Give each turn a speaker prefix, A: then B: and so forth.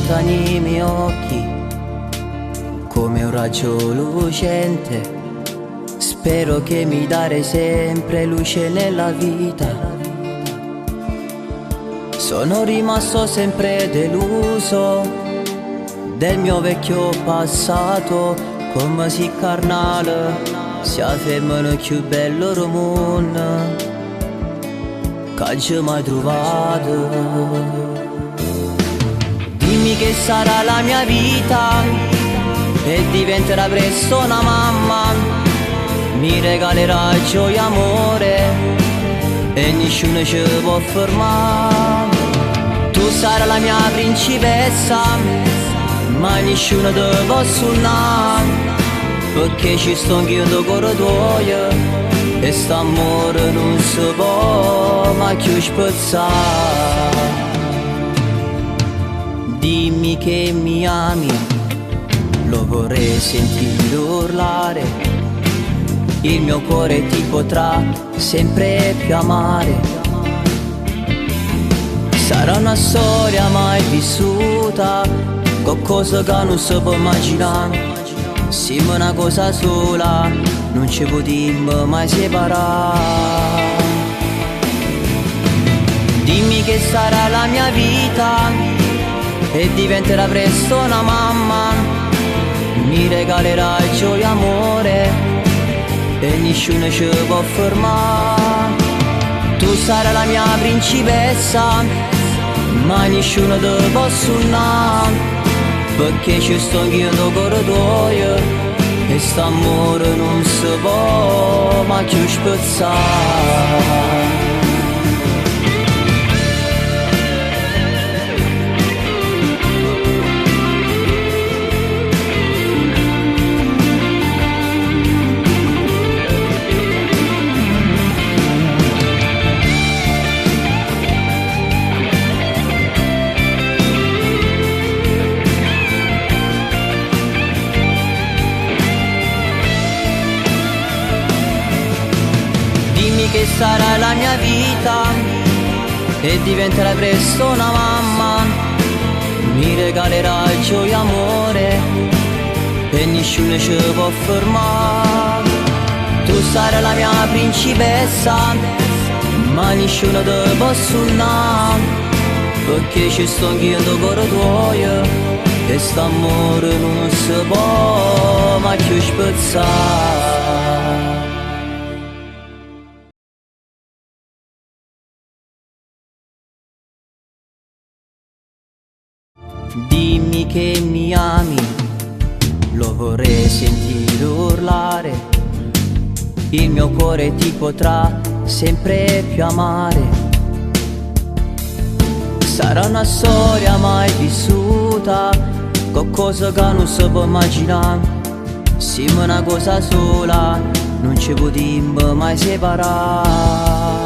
A: volta nei miei occhi come un raggio lucente. Spero che mi dare sempre luce nella vita. Sono rimasto sempre deluso del mio vecchio passato, come si carnale sia femmina più bella del mondo che ci mai trovato. Dimmi che sarà la mia vita e diventerà presto una mamma, mi regalerà gioia e amore e nessuno ci può fermare. Tu sarai la mia principessa, ma nessuno ti può suonare, perché ci sto anch'io in cuore tuo e st'amore non si può mai più spezzare. Dimmi che mi ami, lo vorrei sentire urlare, il mio cuore ti potrà sempre più amare. Sarà una storia mai vissuta, qualcosa che non si può immaginare. Siamo una cosa sola, non ci potremmo mai separare. Dimmi che sarà la mia vita e diventerà presto una mamma, mi regalerà gioia e amore e nessuno ci può fermare. Tu sarai la mia principessa, ma nessuno ti può suonare, perché ci sto anch'io in cuore tuo e st'amore non si può mai più spezzare. Che sarà la mia vita e diventerà presto una mamma, mi regalerà gioia e amore e nessuno ci può fermare. Tu sarai la mia principessa, ma nessuno ti può suonare, perché ci sto anch'io in cuore tuo e st'amore non si può mai più spezzare. Dimmi che mi ami, lo vorrei sentire urlare, il mio cuore ti potrà sempre più amare. Sarà una storia mai vissuta, qualcosa che non si può immaginare. Siamo una cosa sola, non ci potremmo mai separare.